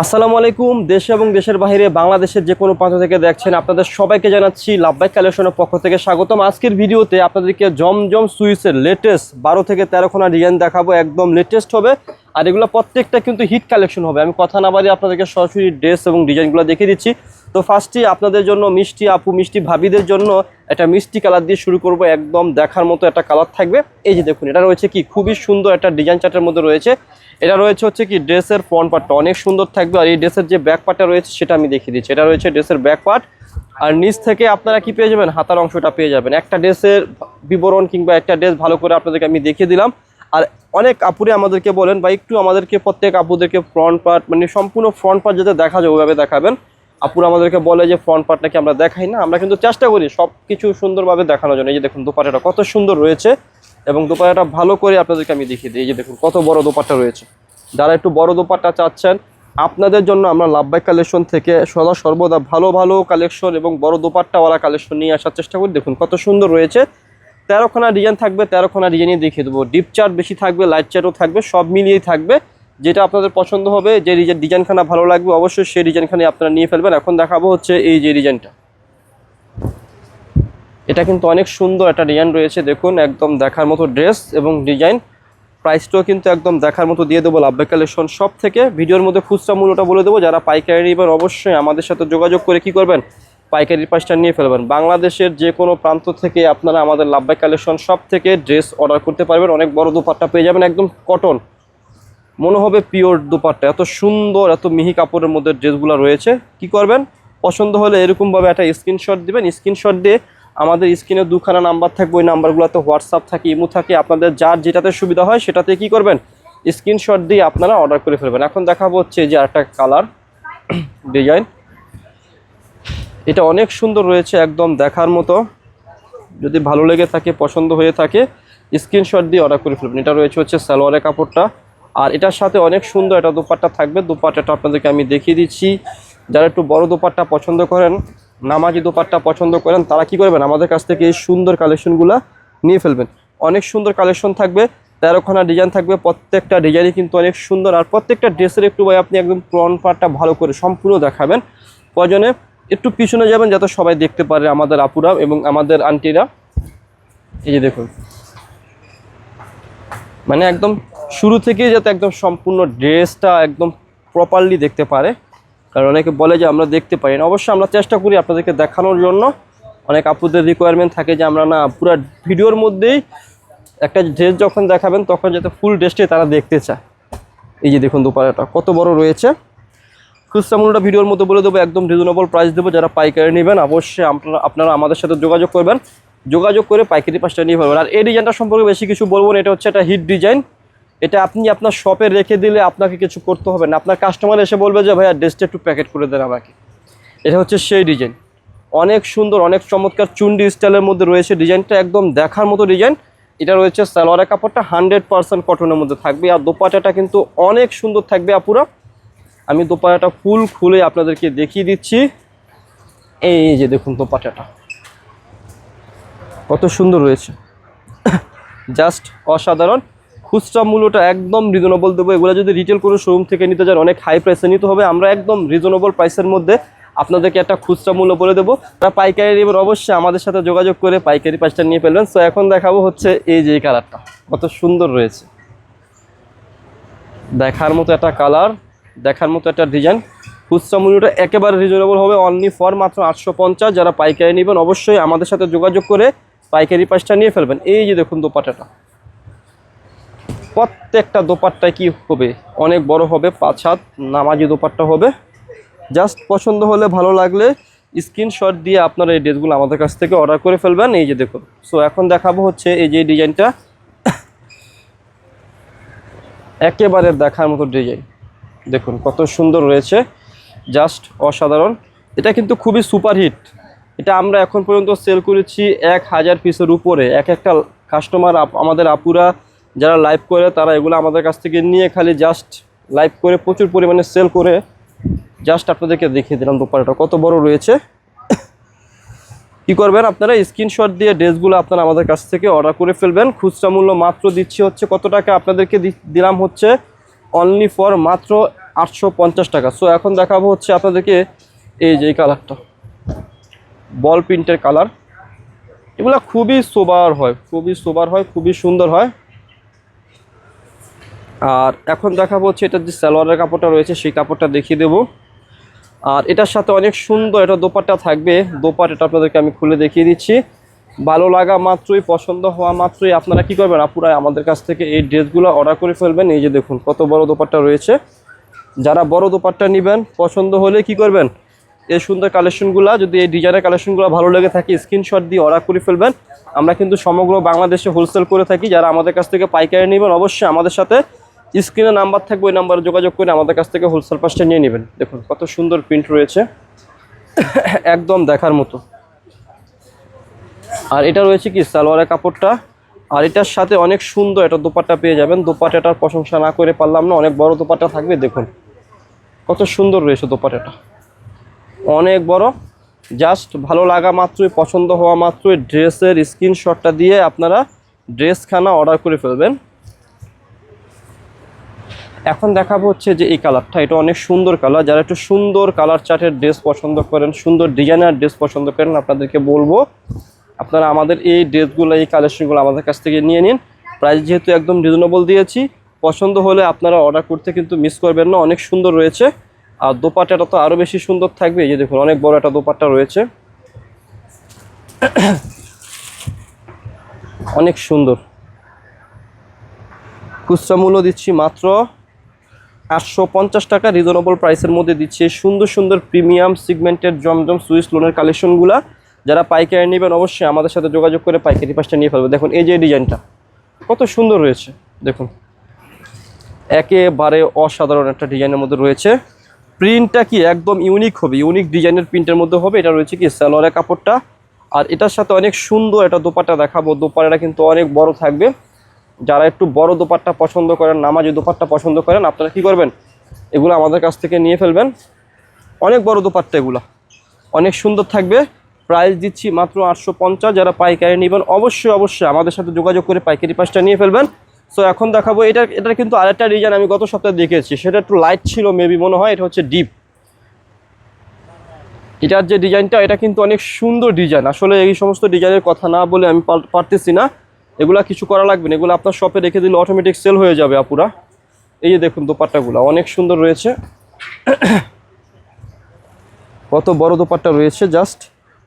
আসসালামু আলাইকুম। দেশ এবং দেশের বাইরে বাংলাদেশের যে কোনো প্রান্ত থেকে দেখছেন আপনাদের সবাইকে জানাচ্ছি লাভবাইক কালেকশনের পক্ষ থেকে স্বাগতম। আজকের ভিডিওতে আপনাদেরকে জমজম সুইসের লেটেস্ট 12 থেকে 13 খানা ডিজাইন দেখাবো, একদম লেটেস্ট হবে। আর এগুলো প্রত্যেকটা কিন্তু হিট কালেকশন হবে। আমি কথা না বাড়িয়ে আপনাদেরকে সরাসরি ড্রেস এবং ডিজাইনগুলো দেখিয়ে দিচ্ছি। তো ফার্স্টে আপনাদের জন্য মিষ্টি আপু মিষ্টি ভাবিদের জন্য একটা মিষ্টি কালার দিয়ে শুরু করব। একদম দেখার মতো একটা কালার থাকবে। এই যে দেখুন, এটা রয়েছে কি খুবই সুন্দর একটা ডিজাইন চার্টের মধ্যে রয়েছে। এটা রয়েছে হচ্ছে কি ড্রেসের ফ্রন্ট পার্টটা অনেক সুন্দর থাকবে, আর এই ড্রেসের যে ব্যাক পার্টটা রয়েছে সেটা আমি দেখিয়ে দিচ্ছি। এটা রয়েছে ড্রেসের ব্যাক পার্ট, আর নিচ থেকে আপনারা কি পেয়ে যাবেন, হাতার অংশটা পেয়ে যাবেন। একটা ড্রেসের বিবরণ কিংবা একটা ড্রেস ভালো করে আপনাদেরকে আমি দেখিয়ে দিলাম। আর অনেক আপুরে আমাদেরকে বলেন বা একটু আমাদেরকে প্রত্যেক আপুদেরকে ফ্রন্ট পার্ট মানে সম্পূর্ণ ফ্রন্ট পার্ট যাতে দেখা যায় ওইভাবে দেখাবেন। আপুরা আমাদেরকে বলে যে ফ্রন্ট পার্টটাকে আমরা দেখাই না, আমরা কিন্তু চেষ্টা করি সব কিছু সুন্দরভাবে দেখানোর জন্য। এই যে দেখুন দোপাট্টাটা কত সুন্দর রয়েছে, এবং দোপাট্টাটা ভালো করে আপনাদেরকে আমি দেখিয়ে দিই। এই যে দেখুন কত বড় দোপাট্টা রয়েছে। যারা একটু বড় দোপাট্টা চাচ্ছেন আপনাদের জন্য আমরা লাভবাইক কালেকশন থেকে সদা সর্বদা ভালো ভালো কালেকশন এবং বড় দোপাট্টাওয়ালা কালেকশন নিয়ে আসার চেষ্টা করি। দেখুন কত সুন্দর রয়েছে। 13 খানা ডিজাইন থাকবে, 13 খানা ডিজাইনই দেখিয়ে দেবো। ডিপ চার্ট বেশি থাকবে, লাইট চার্টও থাকবে, সব মিলিয়েই থাকবে। যেটা আপনাদের পছন্দ হবে, যে ডিজাইনখানা ভালো লাগবে অবশ্যই সেই ডিজাইনখানে আপনারা নিয়ে ফেলবেন। এখন দেখাবো হচ্ছে এই যে ডিজাইনটা। এটা কিন্তু অনেক সুন্দর একটা ডিজাইন রয়েছে। দেখুন একদম দেখার মতো ড্রেস এবং ডিজাইন। প্রাইসটাও কিন্তু একদম দেখার মতো দিয়ে দেবো লাভবাইক কালেকশন সব থেকে। ভিডিওর মধ্যে খুচরা মূল্যটা বলে দেবো। যারা পাইকারি নেবেন অবশ্যই আমাদের সাথে যোগাযোগ করে কি করবেন, পাইকারি প্রাইসটা নিয়ে ফেলবেন। বাংলাদেশের যে কোনো প্রান্ত থেকে আপনারা আমাদের লাভবাইক কালেকশন সব থেকে ড্রেস অর্ডার করতে পারবেন। অনেক বড় দোপাট্টা পেয়ে যাবেন, একদম কটন, মনে হবে পিওর দোপাট্টা। এত সুন্দর এত মিহি কাপড়ের মধ্যে ড্রেসগুলো রয়েছে। কি করবেন, পছন্দ হলে এরকমভাবে একটা স্ক্রিনশট দিবেন। স্ক্রিনশট দিয়ে আমাদের স্ক্রিনে 2খানা নাম্বার থাকবে, ওই নাম্বারগুলোতে হোয়াটসঅ্যাপ থাকে, ইমো থাকে, আপনাদের যার যেটাতে সুবিধা হয় সেটাতে কি করবেন, স্ক্রিনশট দিয়ে আপনারা অর্ডার করে ফেলবেন। এখন দেখাবো হচ্ছে যে আরেকটা কালার ডিজাইন। এটা অনেক সুন্দর রয়েছে, একদম দেখার মতো। যদি ভালো লেগে থাকে, পছন্দ হয়ে থাকে, স্ক্রিনশট দিয়ে অর্ডার করে ফেলবেন। এটা রয়েছে হচ্ছে সালোয়ারের কাপড়টা, আর এটার সাথে অনেক সুন্দর একটা দোপাট্টা থাকবে। দোপাট্টাটা আপনাদেরকে আমি দেখিয়ে দিচ্ছি। যারা একটু বড় দোপাট্টা পছন্দ করেন, নামাজি দোপাট্টা পছন্দ করেন, তারা কি করবেন, আমাদের কাছ থেকে এই সুন্দর কালেকশনগুলো নিয়ে ফেলবেন। অনেক সুন্দর কালেকশন থাকবে, 13 খানা ডিজাইন থাকবে। প্রত্যেকটা ডিজাইনই কিন্তু অনেক সুন্দর, আর প্রত্যেকটা ড্রেসের একটু ভাই আপনি একদম ফ্রন্ট পার্টটা ভালো করে সম্পূর্ণ দেখাবেন। প্রয়োজনে একটু পিছনে যাবেন যাতে সবাই দেখতে পারে, আমাদের আপুরা এবং আমাদের আন্টিরা। এই যে দেখুন, মানে একদম শুরু থেকেই যাতে একদম সম্পূর্ণ ড্রেসটা একদম প্রপারলি দেখতে পারে। কারণ অনেকে বলে যে আমরা দেখতে পারি না, অবশ্যই আমরা চেষ্টা করি আপনাদেরকে দেখানোর জন্য। অনেক আপুদের রিকোয়ারমেন্ট থাকে যে আমরা না পুরো ভিডিওর মধ্যেই একটা ড্রেস যখন দেখাবেন তখন যাতে ফুল ড্রেসটাই তারা দেখতে চায়। এই যে দেখুন দোপাট্টাটা কত বড় রয়েছে। খুচরা মূল্যটা ভিডিওর মধ্যে বলে দেবো, একদম রিজনেবল প্রাইস দেবো। যারা পাইকারি নেবেন অবশ্যই আপনারা আমাদের সাথে যোগাযোগ করবেন, যোগাযোগ করে পাইকারি প্রাইসটা নিয়ে ফেলবেন। আর এই ডিজাইনটা সম্পর্কে বেশি কিছু বলবো না, এটা হচ্ছে একটা হিট ডিজাইন। এটা আপনি আপনার শপে রেখে দিলে আপনাকে কিছু করতে হবে না, আপনার কাস্টমার এসে বলবে যে ভাইয়া ড্রেসটা একটু প্যাকেট করে দেন আমাকে। এটা হচ্ছে সেই ডিজাইন, অনেক সুন্দর অনেক চমৎকার চুন্ডি স্টাইলের মধ্যে রয়েছে ডিজাইনটা, একদম দেখার মতো ডিজাইন। এটা রয়েছে সালোয়ারের কাপড়টা 100% কটনের মধ্যে থাকবে, আর দোপাট্টাটা কিন্তু অনেক সুন্দর থাকবে আপুরা। আমি দোপাট্টাটা ফুল খুলে আপনাদেরকে দেখিয়ে দিচ্ছি। এই যে দেখুন দোপাট্টাটা কত সুন্দর রয়েছে, জাস্ট অসাধারণ। খুচরা মূল্যটা একদম রিজনেবল দেবো। এগুলো যদি রিটেল কোনো শোরুম থেকে নিতে যান অনেক হাই প্রাইসে নিতে হবে, আমরা একদম রিজনেবল প্রাইসের মধ্যে আপনাদেরকে একটা খুচরা মূল্য বলে দেবো। তারা পাইকারি নেবেন অবশ্যই আমাদের সাথে যোগাযোগ করে পাইকারি প্রাইসটা নিয়ে ফেলবেন। সো এখন দেখাবো হচ্ছে এই যে কালারটা কত সুন্দর রয়েছে, দেখার মতো একটা কালার, দেখার মতো একটা ডিজাইন। খুচরা মূল্যটা একেবারে রিজনেবল হবে, অনলি ফর মাত্র 850। যারা পাইকারি নেবেন অবশ্যই আমাদের সাথে যোগাযোগ করে পাইকারি প্রাইসটা নিয়ে ফেলবেন। এই যে দেখুন দোপাট্টাটা, প্রত্যেকটা দোপাট্টায় কি হবে, অনেক বড় হবে, 5 হাত নামাজি দোপাট্টা হবে। জাস্ট পছন্দ হলে ভালো লাগলে স্ক্রিনশট দিয়ে আপনারা এই ড্রেসগুলো আমাদের কাছ থেকে অর্ডার করে ফেলবেন। এই যে দেখুন। সো এখন দেখাবো হচ্ছে এই যে ডিজাইনটা, একেবারে দেখার মতো ডিজাইন। দেখুন কত সুন্দর রয়েছে, জাস্ট অসাধারণ। এটা কিন্তু খুবই সুপারহিট। এটা আমরা এখন পর্যন্ত সেল করেছি 1000 পিসের উপরে। একটা কাস্টমার আমাদের আপুরা যারা লাইভ করে তারা এগুলো আমাদের কাছ থেকে নিয়ে খালি জাস্ট লাইভ করে প্রচুর পরিমাণে সেল করে। জাস্ট আপনাদেরকে দেখিয়ে দিলাম দোপাট্টাটা কত বড় রয়েছে। কি করবেন আপনারা, স্ক্রিনশট দিয়ে ড্রেসগুলো আপনারা আমাদের কাছ থেকে অর্ডার করে ফেলবেন। খুচরা মূল্য মাত্র দিচ্ছি হচ্ছে কত টাকা, আপনাদেরকে দিলাম হচ্ছে অনলি ফর মাত্র 850 টাকা। সো এখন দেখাবো হচ্ছে আপনাদেরকে এই যে এই কালারটা, বল প্রিন্টের কালার। এগুলো খুবই সোবার হয়, খুবই সোবার হয়, খুবই সুন্দর হয়। আর এখন দেখাবো হচ্ছে এটার যে সালোয়ারের কাপড়টা রয়েছে সেই কাপড়টা দেখিয়ে দেবো। আর এটার সাথে অনেক সুন্দর এটা দোপাট্টা থাকবে। দোপাট্টাটা আপনাদেরকে আমি খুলে দেখিয়ে দিচ্ছি। ভালো লাগা মাত্রই, পছন্দ হওয়া মাত্রই আপনারা কি করবেন, আপুরা আমাদের কাছ থেকে এই ড্রেসগুলো অর্ডার করে ফেলবেন। এই যে দেখুন কত বড় দোপাট্টা রয়েছে। যারা বড় দোপাট্টা নেবেন, পছন্দ হলে কি করবেন, এই সুন্দর কালেকশনগুলো, যদি এই ডিজাইনের কালেকশনগুলো ভালো লেগে থাকে স্ক্রিনশট দিয়ে অর্ডার করে ফেলবেন। আমরা কিন্তু সমগ্র বাংলাদেশে হোলসেল করে থাকি। যারা আমাদের কাছ থেকে পাইকারি নেবেন অবশ্যই আমাদের সাথে স্ক্রিনে নাম্বার থাকবে, ওই নাম্বারে যোগাযোগ করে আমাদের কাছ থেকে হোলসেল পাশটা নিয়ে নেবেন। দেখুন কত সুন্দর প্রিন্ট রয়েছে, একদম দেখার মতো। আর এটা রয়েছে কি সালোয়ারের কাপড়টা। আর এটার সাথে অনেক সুন্দর এটা দোপাট্টা পেয়ে যাবেন। দোপাট্টাটার প্রশংসা না করে পারলাম না, অনেক বড় দোপাট্টা থাকবে। দেখুন কত সুন্দর রয়েছে দোপাট্টাটা, অনেক বড়। জাস্ট ভালো লাগা মাত্রই, পছন্দ হওয়া মাত্রই ড্রেসের স্ক্রিনশটটা দিয়ে আপনারা ড্রেসখানা অর্ডার করে ফেলবেন। এখন দেখাবো হচ্ছে যে এই কালারটা, এটা অনেক সুন্দর কালার। যারা একটু সুন্দর কালার চার্টের ড্রেস পছন্দ করেন, সুন্দর ডিজাইনার ড্রেস পছন্দ করেন, আপনাদেরকে বলবো আপনারা আমাদের এই ড্রেসগুলো, এই কালেকশনগুলো আমাদের কাছ থেকে নিয়ে নিন। প্রাইস যেহেতু একদম রিজনেবল দিয়েছি, পছন্দ হলে আপনারা অর্ডার করতে কিন্তু মিস করবেন না। অনেক সুন্দর রয়েছে। আর দোপাট্টাটা তো আরও বেশি সুন্দর থাকবে। এই যে দেখুন অনেক বড় একটা দোপাট্টা রয়েছে, অনেক সুন্দর। খুচরা মূল্য দিচ্ছি মাত্র 850 টাকা, রিজনেবল প্রাইসের মধ্যে দিচ্ছে সুন্দর সুন্দর প্রিমিয়াম সিগমেন্টের জমজম সুইস লোনের কালেকশনগুলো। যারা পাইকারি নেবেন অবশ্যই আমাদের সাথে যোগাযোগ করে পাইকারি পাশটা নিয়ে ফেলবে। দেখুন এই যে ডিজাইনটা কত সুন্দর রয়েছে, দেখুন একেবারে অসাধারণ একটা ডিজাইনের মধ্যে রয়েছে। প্রিন্টটা কি একদম ইউনিক হবে, ইউনিক ডিজাইনের প্রিন্টের মধ্যে হবে। এটা রয়েছে কি সালোয়ারের কাপড়টা। আর এটার সাথে অনেক সুন্দর একটা দোপাট্টা দেখাবো। দোপাট্টাটা কিন্তু অনেক বড় থাকবে। যারা একটু বড় দোপাট্টা পছন্দ করেন, নামাজি দোপাট্টা পছন্দ করেন, আপনারা কি করবেন, এগুলো আমাদের কাছ থেকে নিয়ে ফেলবেন। অনেক বড় দোপাট্টা, এগুলো অনেক সুন্দর থাকবে। প্রাইস দিচ্ছি মাত্র 850। যারা পাইকারি নেবেন অবশ্যই অবশ্যই আমাদের সাথে যোগাযোগ করে পাইকারি পাশটা নিয়ে ফেলবেন। সো এখন দেখাবো এটার কিন্তু আরেকটা ডিজাইন আমি গত সপ্তাহে দেখেছি, সেটা একটু লাইট ছিল মেবি মনে হয়। এটা হচ্ছে ডিপ। এটার যে ডিজাইনটা, এটা কিন্তু অনেক সুন্দর ডিজাইন। আসলে এই সমস্ত ডিজাইনের কথা না বলে আমি পারতেছি না। এগুলা কিছু করা লাগবে না, এগুলো আপনার শপে রেখে দিলে অটোমেটিক সেল হয়ে যাবে আপুরা। এই যে দেখুন দোপাট্টাগুলো অনেক সুন্দর রয়েছে, কত বড় দোপাট্টা রয়েছে। জাস্ট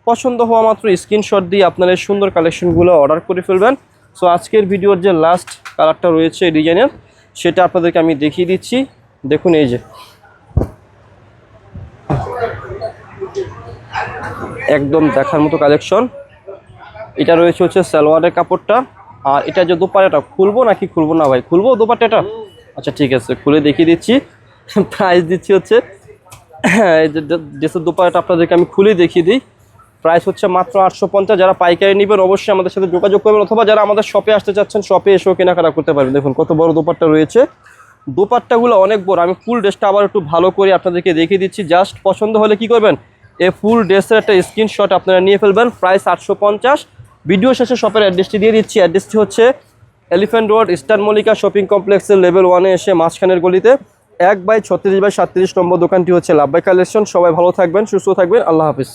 পছন্দ হওয়া মাত্র স্ক্রিনশট দিয়ে আপনারা এই সুন্দর কালেকশনগুলো অর্ডার করে ফেলবেন। সো আজকের ভিডিওর যে লাস্ট কালারটা রয়েছে এই ডিজাইনের, সেটা আপনাদেরকে আমি দেখিয়ে দিচ্ছি। দেখুন এই যে একদম দেখার মতো কালেকশন। এটা রয়েছে হচ্ছে সালোয়ারের কাপড়টা। আর এটা যে দোপাট্টাটা, খুলবো নাকি খুলবো না ভাই? খুলবো দোপাট্টাটা? আচ্ছা ঠিক আছে, খুলে দেখিয়ে দিচ্ছি। প্রাইস দিচ্ছি হচ্ছে এই যে ড্রেসের দোপাট্টাটা আপনাদেরকে আমি খুলে দেখিয়ে দিই। প্রাইস হচ্ছে মাত্র 850। যারা পাইকারি নেবেন অবশ্যই আমাদের সাথে যোগাযোগ করবেন, অথবা যারা আমাদের শপে আসতে চাচ্ছেন শপে এসেও কেনাকাটা করতে পারবেন। দেখুন কত বড় দোপাট্টা রয়েছে। দোপাট্টাগুলো অনেক বড়। আমি ফুল ড্রেসটা আবার একটু ভালো করে আপনাদেরকে দেখিয়ে দিচ্ছি। জাস্ট পছন্দ হলে কি করবেন, এই ফুল ড্রেসের একটা স্ক্রিনশট আপনারা নিয়ে ফেলবেন। প্রাইস 850। ভিডিও শেষে শপের অ্যাড্রেসটি দিয়ে দিচ্ছি। অ্যাড্রেসটি হচ্ছে elephant road, eastern Mallika shopping কমপ্লেক্সের লেভেল 1-এ এসে মাঝখানের গলিতে 1/36/37 নম্বর দোকানটি হচ্ছে লাভবাই কালেকশন। সবাই ভালো থাকবেন, সুস্থ থাকবেন, আল্লাহ হাফিজ।